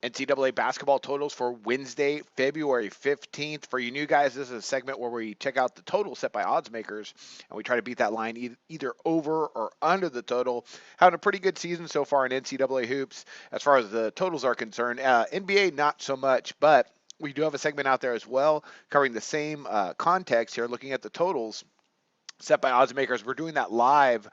NCAA basketball totals for Wednesday, February 15th. For you new guys, this is a segment where we check out the total set by odds makers and we try to beat that line either over or under the total. Having a pretty good season so far in NCAA hoops as far as the totals are concerned. NBA, not so much, but we do have a segment out there as well covering the same context here, looking at the totals set by odds makers. We're doing that live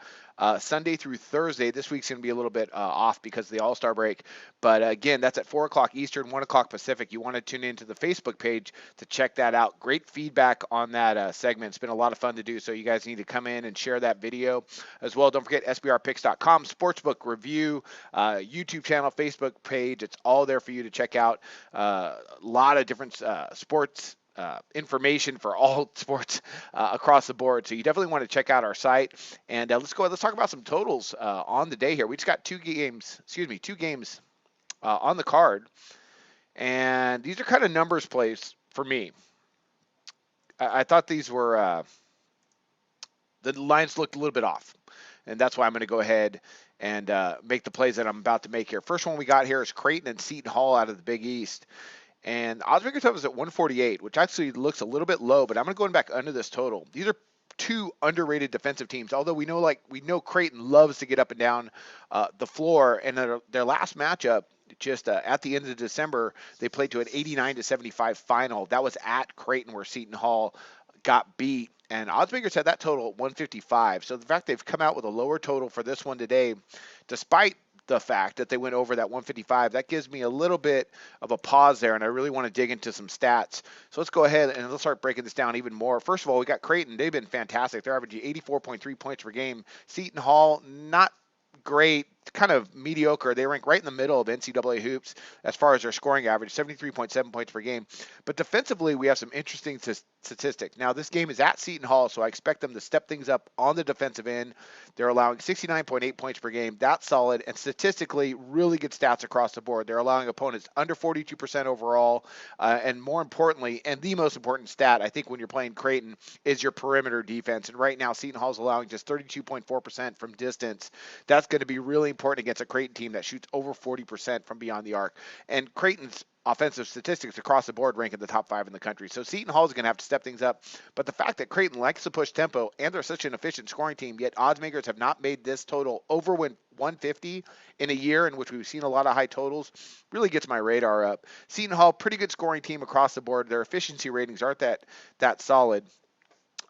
Sunday through Thursday. This week's going to be a little bit off because of the All-Star break. But again, that's at 4 o'clock Eastern, 1 o'clock Pacific. You want to tune into the Facebook page to check that out. Great feedback on that segment. It's been a lot of fun to do, so you guys need to come in and share that video as well. Don't forget sbrpicks.com, sportsbook review, YouTube channel, Facebook page. It's all there for you to check out. A lot of different sports information for all sports across the board. So you definitely want to check out our site. And let's talk about some totals on the day here. We just got two games on the card. And these are kind of numbers plays for me. I thought these were, the lines looked a little bit off. And that's why I'm going to go ahead and make the plays that I'm about to make here. First one we got here is Creighton and Seton Hall out of the Big East. And oddsmakers have us at 148, which actually looks a little bit low, but I'm going to go back under this total. These are two underrated defensive teams, although we know Creighton loves to get up and down the floor. And their last matchup, just at the end of December, they played to an 89-75 final. That was at Creighton, where Seton Hall got beat. And oddsmakers had that total at 155. So the fact they've come out with a lower total for this one today, despite the fact that they went over that 155, that gives me a little bit of a pause there, and I really want to dig into some stats. So let's go ahead and let's start breaking this down even more. First of all, we got Creighton. They've been fantastic. They're averaging 84.3 points per game. Seton Hall, not great, kind of mediocre. They rank right in the middle of NCAA hoops as far as their scoring average, 73.7 points per game. But defensively, we have some interesting statistics. Now, this game is at Seton Hall, so I expect them to step things up on the defensive end. They're allowing 69.8 points per game. That's solid. And statistically, really good stats across the board. They're allowing opponents under 42% overall. And more importantly, and the most important stat, I think, when you're playing Creighton, is your perimeter defense. And right now, Seton Hall's allowing just 32.4% from distance. That's going to be really important against a Creighton team that shoots over 40% from beyond the arc. And Creighton's offensive statistics across the board rank in the top 5 in the country. So Seton Hall is going to have to step things up. But the fact that Creighton likes to push tempo and they're such an efficient scoring team, yet odds makers have not made this total over 150 in a year in which we've seen a lot of high totals, really gets my radar up. Seton Hall, pretty good scoring team across the board. Their efficiency ratings aren't that solid.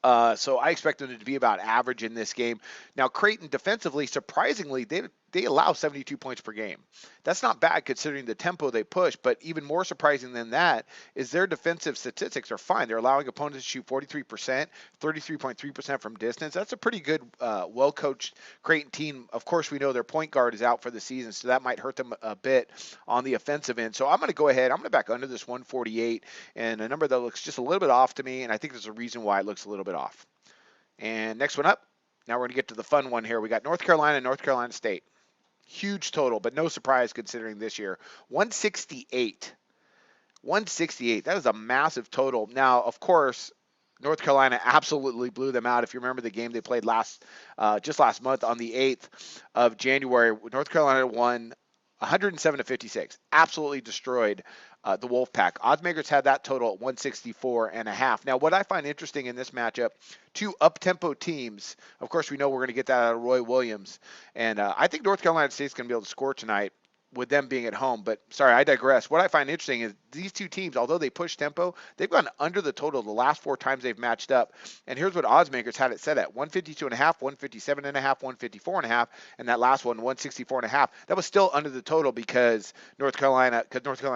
So I expect them to be about average in this game. Now, Creighton defensively, surprisingly, they allow 72 points per game. That's not bad considering the tempo they push, but even more surprising than that is their defensive statistics are fine. They're allowing opponents to shoot 43%, 33.3% from distance. That's a pretty good, well-coached Creighton team. Of course, we know their point guard is out for the season, so that might hurt them a bit on the offensive end. So I'm going to go ahead. I'm going to back under this 148, and a number that looks just a little bit off to me, and I think there's a reason why it looks a little bit off. And next one up. Now we're going to get to the fun one here. We got North Carolina and North Carolina State. Huge total, but no surprise considering this year. 168. 168. That is a massive total. Now, of course, North Carolina absolutely blew them out. If you remember the game they played just last month on the 8th of January, North Carolina won 107-56. Absolutely destroyed the Wolfpack. Oddsmakers had that total at 164.5. Now, what I find interesting in this matchup, two up-tempo teams. Of course, we know we're going to get that out of Roy Williams. And I think North Carolina State's going to be able to score tonight with them being at home. But sorry, I digress. What I find interesting is these two teams, although they push tempo, they've gone under the total the last 4 times they've matched up. And here's what oddsmakers had it set at: 152.5, 157.5, 154.5, and that last one, 164.5. That was still under the total because North Carolina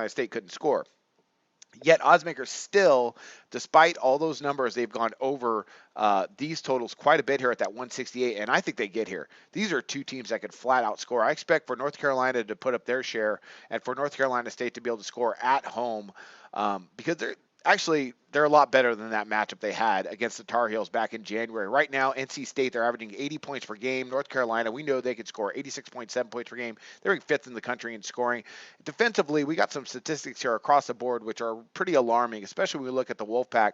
State couldn't score. Yet oddsmakers still, despite all those numbers, they've gone over these totals quite a bit here at that 168, and I think they get here. These are two teams that could flat out score. I expect for North Carolina to put up their share and for North Carolina State to be able to score at home because Actually, they're a lot better than that matchup they had against the Tar Heels back in January. Right now, NC State, they're averaging 80 points per game. North Carolina, we know they could score 86.7 points per game. They're in fifth in the country in scoring. Defensively, we got some statistics here across the board, which are pretty alarming, especially when we look at the Wolfpack.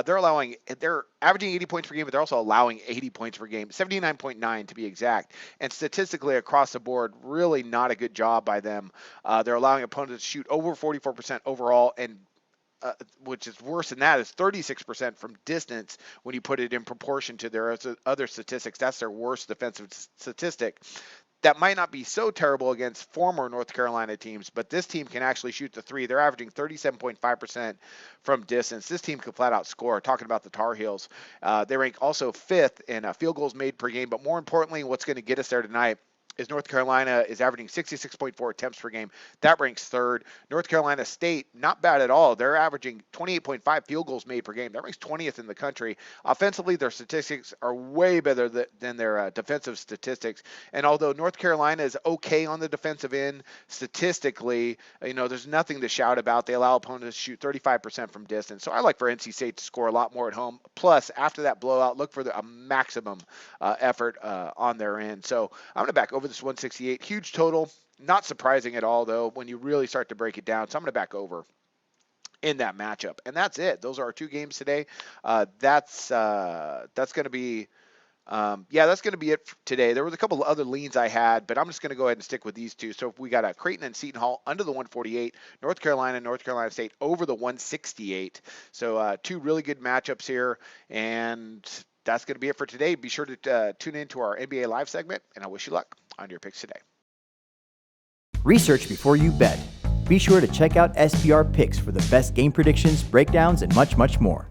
They're averaging 80 points per game, but they're also allowing 80 points per game, 79.9 to be exact. And statistically across the board, really not a good job by them. They're allowing opponents to shoot over 44% overall, and which is worse than that, is 36% from distance when you put it in proportion to their other statistics. That's their worst defensive statistic. That might not be so terrible against former North Carolina teams, but this team can actually shoot the three. They're averaging 37.5% from distance. This team can flat out score. Talking about the Tar Heels, they rank also fifth in field goals made per game, but more importantly, what's going to get us there tonight is North Carolina is averaging 66.4 attempts per game. That ranks third. North Carolina State, not bad at all. They're averaging 28.5 field goals made per game. That ranks 20th in the country. Offensively, their statistics are way better than their defensive statistics. And although North Carolina is okay on the defensive end, statistically, there's nothing to shout about. They allow opponents to shoot 35% from distance. So I like for NC State to score a lot more at home. Plus, after that blowout, look for a maximum effort on their end. So I'm going to back over this 168. Huge total. Not surprising at all, though, when you really start to break it down. So I'm going to back over in that matchup. And that's it. Those are our two games today. That's going to be that's going to be it for today. There was a couple of other leans I had, but I'm just going to go ahead and stick with these two. So we got a Creighton and Seton Hall under the 148, North Carolina State over the 168. So two really good matchups here, and that's going to be it for today. Be sure to tune in to our NBA Live segment, and I wish you luck on your picks today. Research before you bet. Be sure to check out SPR Picks for the best game predictions, breakdowns, and much, much more.